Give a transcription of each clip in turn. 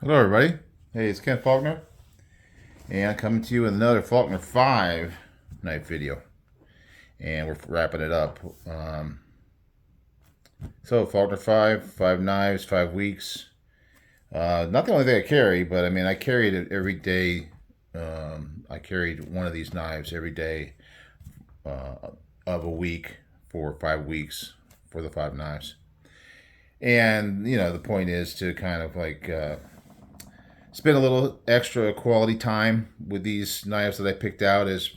Hello, everybody. Hey, it's Ken Faulkner, and I'm coming to you with another Faulkner 5 knife video. And we're wrapping it up. So, Faulkner 5 knives, 5 weeks. Not the only thing I carry, but I mean, I carried it every day. I carried one of these knives every day of a week for 5 weeks for the 5 knives. And, the point is to kind of like spend a little extra quality time with these knives that I picked out as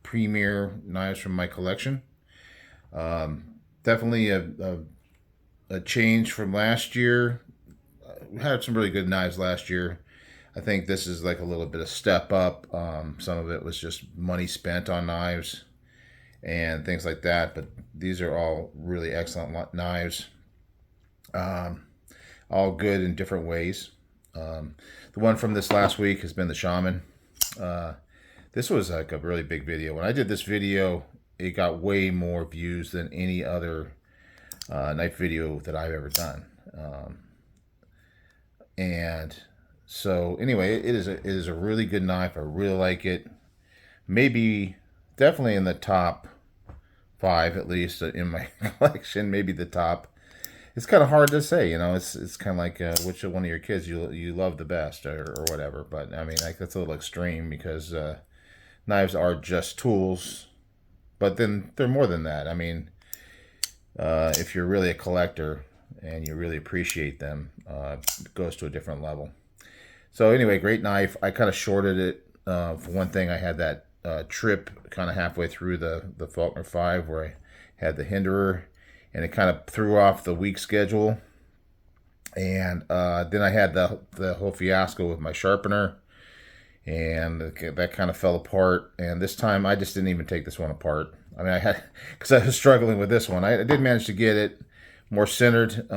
premier knives from my collection. Definitely a change from last year. We had some really good knives last year. I think this is like a little bit of step up. Some of it was just money spent on knives and things like that, but these are all really excellent knives. All good in different ways. The one from this last week has been the Shaman. This was like a really big video. When I did this video, it got way more views than any other knife video that I've ever done. And so anyway, it is a really good knife. I really like it. Maybe definitely in the top 5 at least in my collection. Maybe the top. It's kind of hard to say, It's kind of like which one of your kids you love the best or whatever. But I mean, like that's a little extreme because knives are just tools, but then they're more than that. I mean, if you're really a collector and you really appreciate them, it goes to a different level. So anyway, great knife. I kind of shorted it. For one thing, I had that trip kind of halfway through the Faulkner 5 where I had the hinderer, and it kind of threw off the week schedule. And then I had the whole fiasco with my sharpener, and that kind of fell apart. And this time I just didn't even take this one apart. I mean, I had, because I was struggling with this one. I did manage to get it more centered,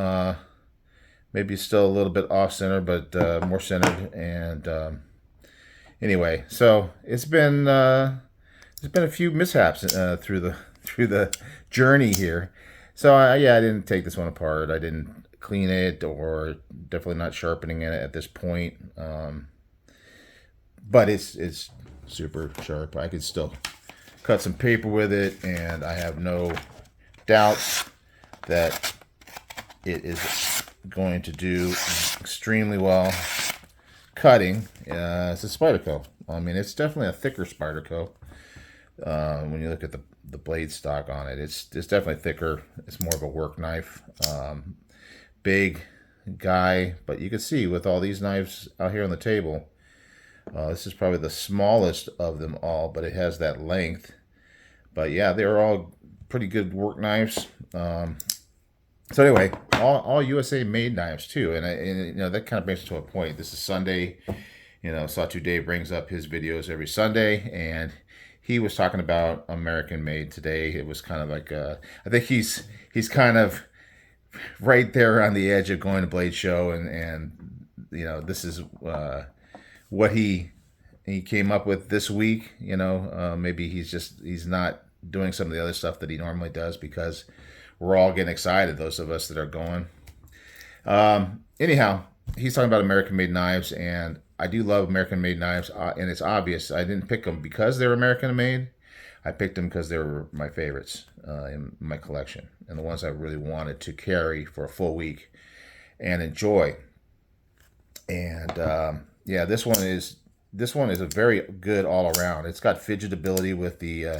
maybe still a little bit off center, but more centered. And anyway, so it's been there's been a few mishaps through the journey here. So I didn't take this one apart. I didn't clean it, or definitely not sharpening it at this point. But it's super sharp. I could still cut some paper with it, and I have no doubts that it is going to do extremely well cutting. It's a Spyderco. I mean, it's definitely a thicker Spyderco. When you look at the blade stock on it, it's definitely thicker. It's more of a work knife. Big guy, but you can see with all these knives out here on the table, this is probably the smallest of them all, but it has that length. But yeah, they're all pretty good work knives. So anyway, all USA made knives too, and that kind of brings it to a point. This is Sunday. Sawtooth Dave brings up his videos every Sunday, and he was talking about American made today. It was kind of like I think he's kind of right there on the edge of going to Blade Show, and this is what he came up with this week. Maybe he's not doing some of the other stuff that he normally does because we're all getting excited, those of us that are going. Anyhow, he's talking about American made knives, and I do love American made knives, and it's obvious. I didn't pick them because they're American made. I picked them because they were my favorites in my collection, and the ones I really wanted to carry for a full week and enjoy. And yeah, this one is a very good all around. It's got fidgetability with the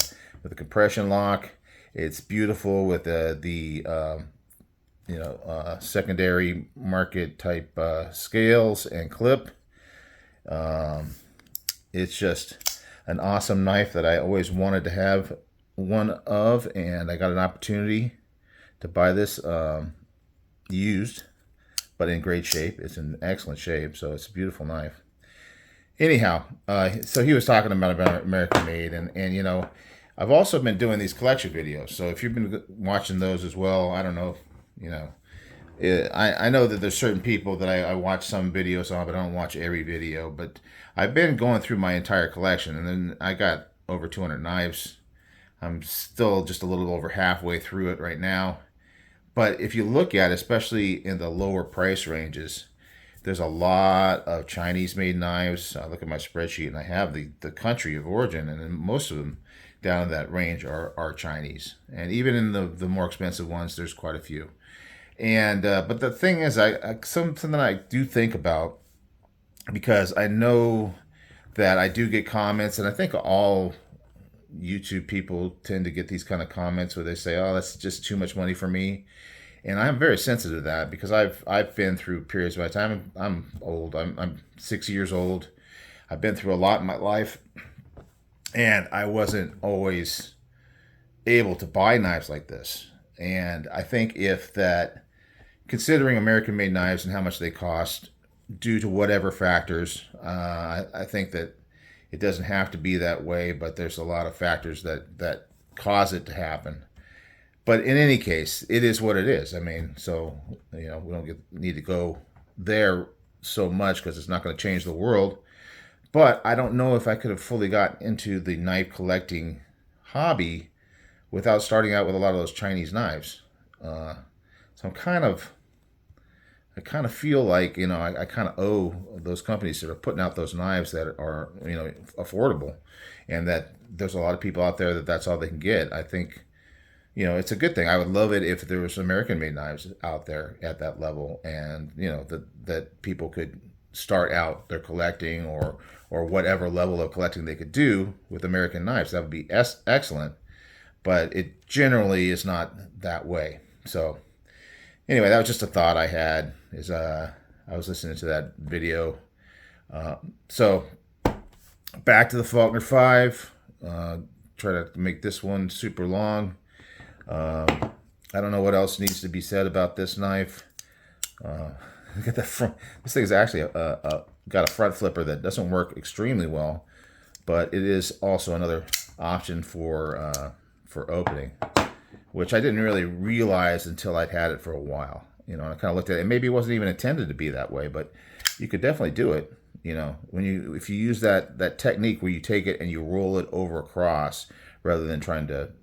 compression lock. It's beautiful with the secondary market type scales and clip. It's just an awesome knife that I always wanted to have one of, and I got an opportunity to buy this used, but in great shape. It's in excellent shape, so it's a beautiful knife. Anyhow, so he was talking about American made, and I've also been doing these collection videos. So if you've been watching those as well, I don't know, I know that there's certain people that I watch some videos on, but I don't watch every video. But I've been going through my entire collection, and then I got over 200 knives. I'm still just a little over halfway through it right now. But if you look at it, especially in the lower price ranges, There's a lot of Chinese-made knives. I look at my spreadsheet, and I have the country of origin, and then most of them down in that range are Chinese. And even in the more expensive ones, there's quite a few. And but the thing is, something that I do think about, because I know that I do get comments, and I think all YouTube people tend to get these kind of comments where they say, "Oh, that's just too much money for me." And I'm very sensitive to that because I've been through periods of my time. I'm old. I'm 60 years old. I've been through a lot in my life, and I wasn't always able to buy knives like this. And I think if that, considering American-made knives and how much they cost, due to whatever factors, I think that it doesn't have to be that way, but there's a lot of factors that cause it to happen. But in any case, it is what it is. I mean, so we don't need to go there so much because it's not going to change the world. But I don't know if I could have fully got into the knife collecting hobby without starting out with a lot of those Chinese knives. So I kind of feel like, I kind of owe those companies that are putting out those knives that are, affordable, and that there's a lot of people out there that's all they can get. I think, it's a good thing. I would love it if there was American-made knives out there at that level, and that people could start out their collecting or whatever level of collecting they could do with American knives. That would be excellent, but it generally is not that way. So anyway, that was just a thought I had. I was listening to that video. So back to the Faulkner 5. Try to make this one super long. I don't know what else needs to be said about this knife. Look at that front. This thing is actually got a front flipper that doesn't work extremely well, but it is also another option for opening, which I didn't really realize until I'd had it for a while. And I kind of looked at it, and maybe it wasn't even intended to be that way, but you could definitely do it. If you use that technique where you take it and you roll it over across rather than trying to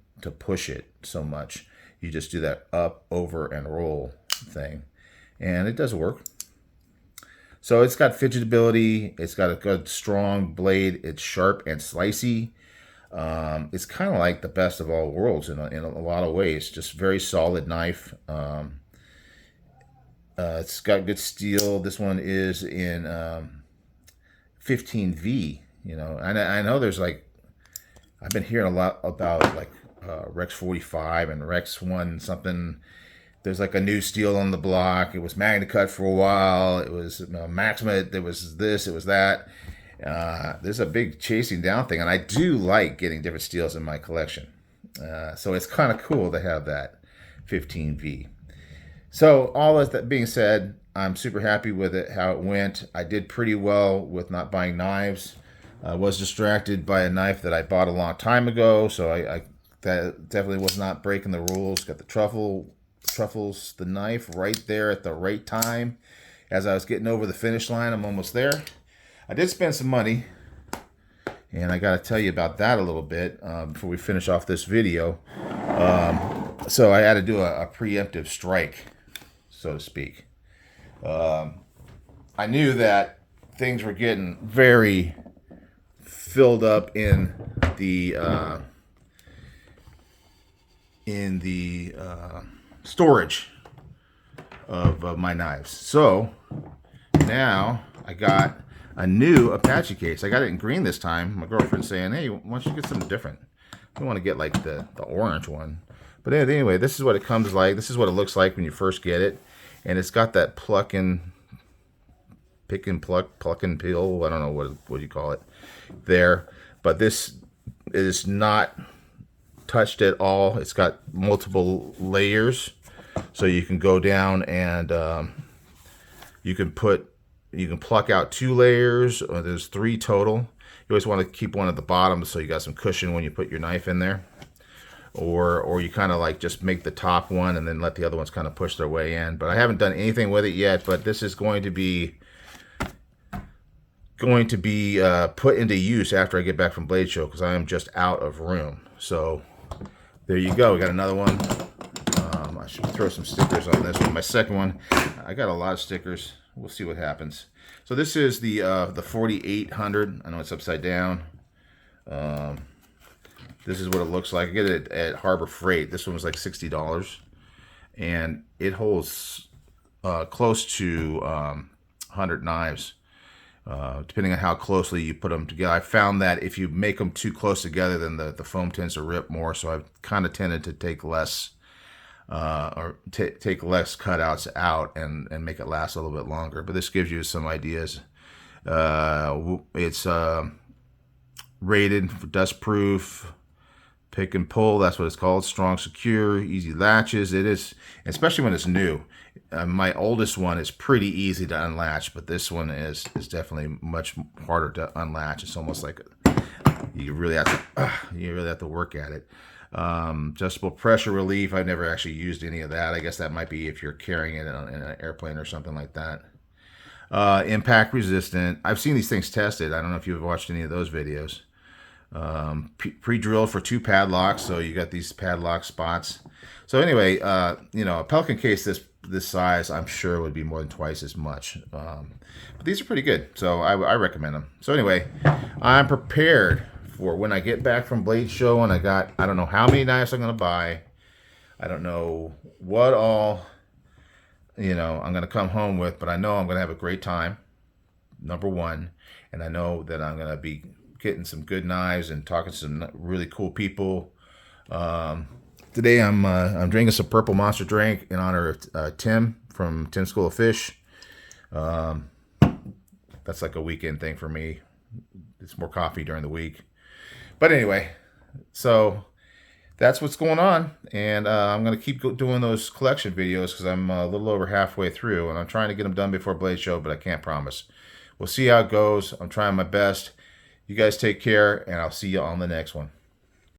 push it so much, you just do that up, over, and roll thing, and it does work. So it's got fidgetability. It's got a good strong blade. It's sharp and slicey. It's kind of like the best of all worlds in a lot of ways. Just very solid knife. It's got good steel. This one is in 15V. I know there's I've been hearing a lot about Rex 45 and Rex 1 something. There's a new steel on the block. It was Magna Cut for a while. It was Maxima. There was this. It was that. There's a big chasing down thing, and I do like getting different steels in my collection. So it's kind of cool to have that 15V. So all of that being said, I'm super happy with it, how it went. I did pretty well with not buying knives. I was distracted by a knife that I bought a long time ago, so I that definitely was not breaking the rules. Got the truffles, the knife right there at the right time. As I was getting over the finish line, I'm almost there. I did spend some money, and I got to tell you about that a little bit before we finish off this video. So I had to do a preemptive strike, so to speak. I knew that things were getting very filled up in the storage of my knives. So now I got a new Apache case. I got it in green this time. My girlfriend's saying, "Hey, why don't you get something different? We want to get the orange one." But anyway, this is what it comes like. This is what it looks like when you first get it. And it's got that pluck and peel. I don't know what you call it there. But this is not touched at all. It's got multiple layers. So you can go down and you can pluck out 2 layers. Or there's 3 total. You always want to keep one at the bottom so you got some cushion when you put your knife in there. Or you kind of just make the top one and then let the other ones kind of push their way in. But I haven't done anything with it yet. But this is going to be put into use after I get back from Blade Show, because I am just out of room. So there you go. We got another one. I should throw some stickers on this one. My second one. I got a lot of stickers. We'll see what happens. So this is the 4800. I know it's upside down. This is what it looks like. I get it at Harbor Freight. This one was like $60, and it holds close to 100 knives, depending on how closely you put them together. I found that if you make them too close together, then the foam tends to rip more. So I've kind of tended to take less take less cutouts out and make it last a little bit longer. But this gives you some ideas. It's rated for dust proof, pick and pull. That's what it's called. Strong, secure, easy latches. It is, especially when it's new. My oldest one is pretty easy to unlatch, but this one is definitely much harder to unlatch. It's almost like you really have to work at it. Adjustable pressure relief. I've never actually used any of that. I guess that might be if you're carrying it in an airplane or something like that. Impact resistant. I've seen these things tested. I don't know if you've watched any of those videos. Pre-drilled for 2 padlocks, so you got these padlock spots. So anyway, a Pelican case this size, I'm sure would be more than twice as much. But these are pretty good, so I recommend them. So anyway, I'm prepared for when I get back from Blade Show, and I don't know how many knives I'm going to buy. I don't know what all, I'm going to come home with, but I know I'm going to have a great time, number one. And I know that I'm going to be getting some good knives and talking to some really cool people. Today I'm drinking some Purple Monster drink in honor of Tim from Tim's School of Fish. That's like a weekend thing for me. It's more coffee during the week. But anyway, so that's what's going on. And I'm going to keep doing those collection videos because I'm a little over halfway through. And I'm trying to get them done before Blade Show, but I can't promise. We'll see how it goes. I'm trying my best. You guys take care, and I'll see you on the next one.